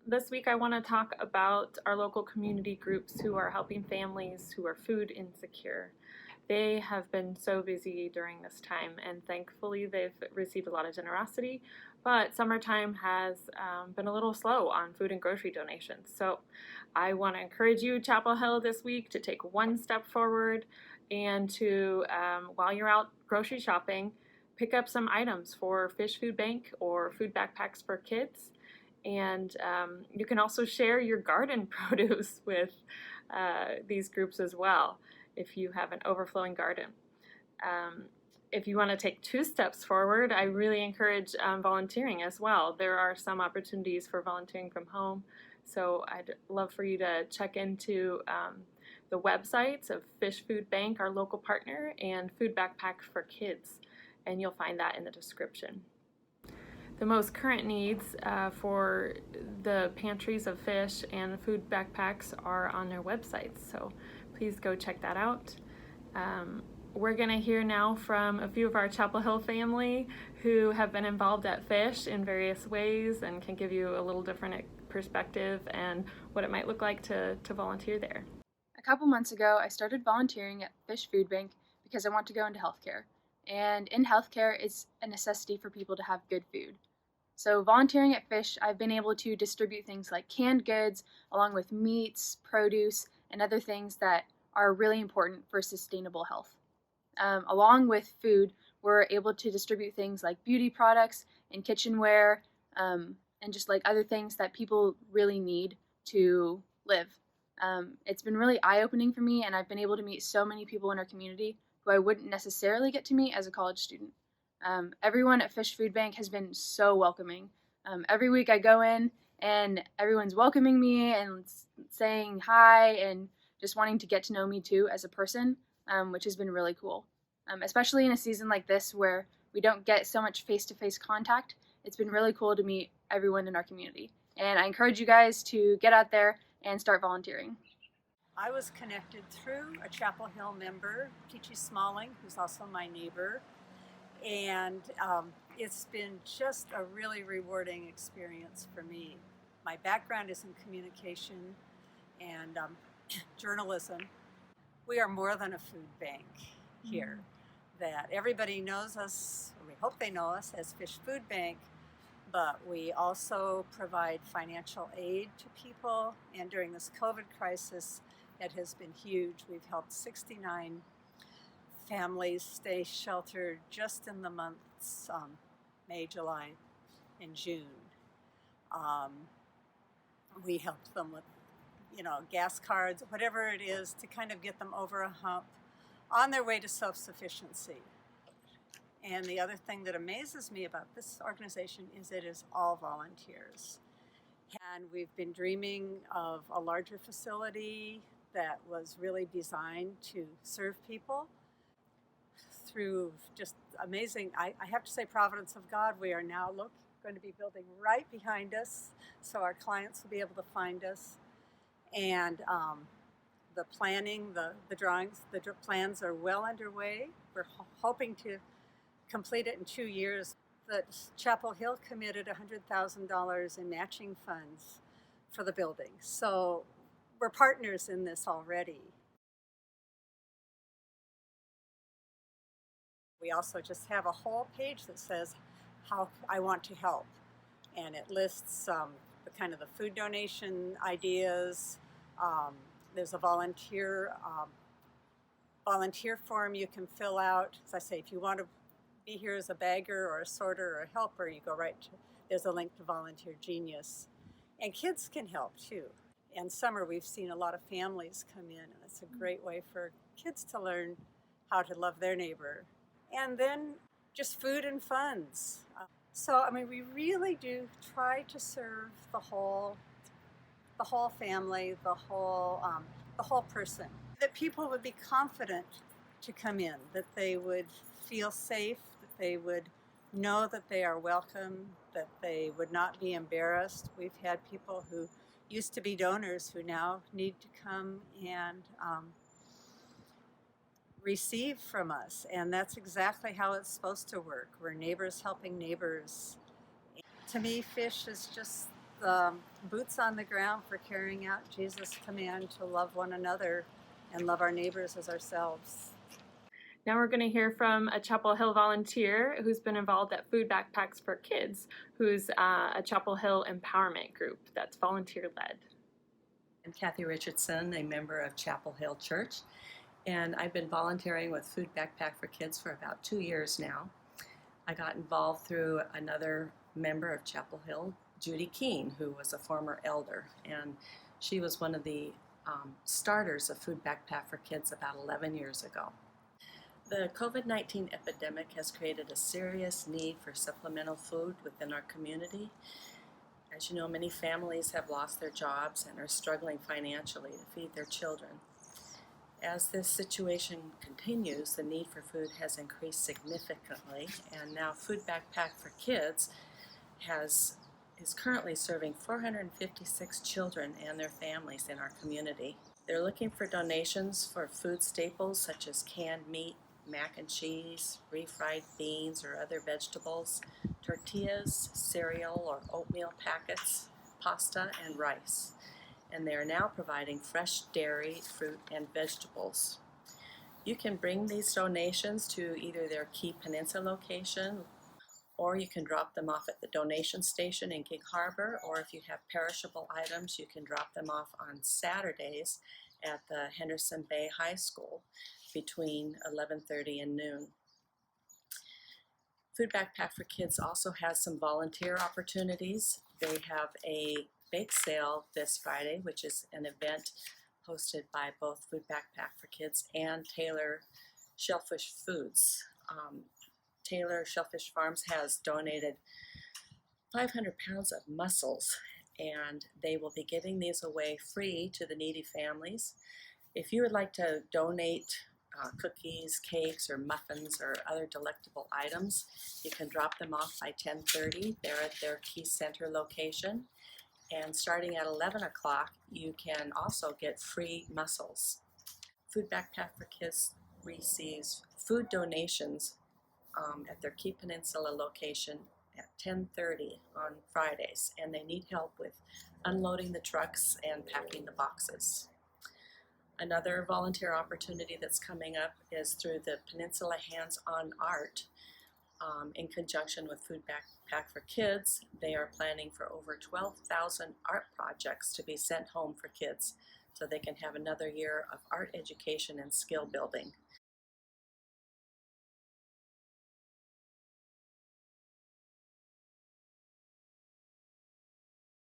This week I want to talk about our local community groups who are helping families who are food insecure. They have been so busy during this time, and thankfully they've received a lot of generosity, but summertime has been a little slow on food and grocery donations. So I want to encourage you, Chapel Hill, this week to take one step forward and to, while you're out grocery shopping, pick up some items for Fish Food Bank or food backpacks for kids. And you can also share your garden produce with these groups as well if you have an overflowing garden. If you want to take two steps forward, I really encourage volunteering as well. There are some opportunities for volunteering from home, so I'd love for you to check into the websites of Fish Food Bank, our local partner, and Food Backpack for Kids, and you'll find that in the description. The most current needs for the pantries of Fish and food backpacks are on their websites, so please go check that out. We're going to hear now from a few of our Chapel Hill family who have been involved at Fish in various ways and can give you a little different perspective and what it might look like to volunteer there. A couple months ago, I started volunteering at Fish Food Bank because I want to go into healthcare. And in healthcare, it's a necessity for people to have good food. So volunteering at Fish, I've been able to distribute things like canned goods, along with meats, produce, and other things that are really important for sustainable health. Along with food, we're able to distribute things like beauty products and kitchenware, and just like other things that people really need to live. It's been really eye-opening for me, and I've been able to meet so many people in our community who I wouldn't necessarily get to meet as a college student. Everyone at Fish Food Bank has been so welcoming. Every week I go in and everyone's welcoming me and saying hi and just wanting to get to know me too as a person, which has been really cool. Especially in a season like this where we don't get so much face-to-face contact, it's been really cool to meet everyone in our community. And I encourage you guys to get out there and start volunteering. I was connected through a Chapel Hill member, Peachy Smalling, who's also my neighbor, and it's been just a really rewarding experience for me. My background is in communication and journalism. We are more than a food bank here. That everybody knows us, or we hope they know us as Fish Food Bank, but we also provide financial aid to people, and during this COVID crisis, it has been huge. We've helped 69 families stay sheltered just in the months May, July, and June. We helped them with, gas cards, whatever it is, to kind of get them over a hump on their way to self-sufficiency. And the other thing that amazes me about this organization is it is all volunteers. And we've been dreaming of a larger facility that was really designed to serve people through just amazing, I have to say, providence of God. We are now going to be building right behind us, so our clients will be able to find us. And the planning, the drawings, the plans are well underway. We're hoping to complete it in 2 years. That Chapel Hill committed $100,000 in matching funds for the building. So we're partners in this already. We also just have a whole page that says how I want to help. And it lists the kind of the food donation ideas. There's a volunteer form you can fill out. As I say, if you want to be here as a bagger or a sorter or a helper, you go right to, there's a link to Volunteer Genius. And kids can help too. In summer, we've seen a lot of families come in, and it's a great way for kids to learn how to love their neighbor. And then just food and funds. So, we really do try to serve the whole family, the whole person. That people would be confident to come in, that they would feel safe, that they would know that they are welcome, that they would not be embarrassed. We've had people who used to be donors who now need to come and receive from us, and that's exactly how it's supposed to work. We're neighbors helping neighbors. To me, Fish is just boots on the ground for carrying out Jesus' command to love one another and love our neighbors as ourselves. Now we're going to hear from a Chapel Hill volunteer who's been involved at Food Backpacks for Kids, who's a Chapel Hill empowerment group that's volunteer-led. I'm Kathy Richardson, a member of Chapel Hill Church, and I've been volunteering with Food Backpack for Kids for about 2 years now. I got involved through another member of Chapel Hill, Judy Keene, who was a former elder, and she was one of the starters of Food Backpack for Kids about 11 years ago. The COVID-19 epidemic has created a serious need for supplemental food within our community. As you know, many families have lost their jobs and are struggling financially to feed their children. As this situation continues, the need for food has increased significantly, and now Food Backpack for Kids is currently serving 456 children and their families in our community. They're looking for donations for food staples such as canned meat, mac and cheese, refried beans or other vegetables, tortillas, cereal or oatmeal packets, pasta, and rice. And they are now providing fresh dairy, fruit, and vegetables. You can bring these donations to either their Key Peninsula location, or you can drop them off at the donation station in Gig Harbor, or if you have perishable items, you can drop them off on Saturdays at the Henderson Bay High School between 11:30 and noon. Food Backpack for Kids also has some volunteer opportunities. They have a bake sale this Friday, which is an event hosted by both Food Backpack for Kids and Taylor Shellfish Foods. Taylor Shellfish Farms has donated 500 pounds of mussels, and they will be giving these away free to the needy families. If you would like to donate cookies, cakes, or muffins, or other delectable items, you can drop them off by 10:30. They're at their Key Center location. And starting at 11 o'clock, you can also get free mussels. Food Backpack for Kids receives food donations at their Key Peninsula location at 10:30 on Fridays, and they need help with unloading the trucks and packing the boxes. Another volunteer opportunity that's coming up is through the Peninsula Hands-On Art. In conjunction with Food Backpack for Kids, they are planning for over 12,000 art projects to be sent home for kids so they can have another year of art education and skill building.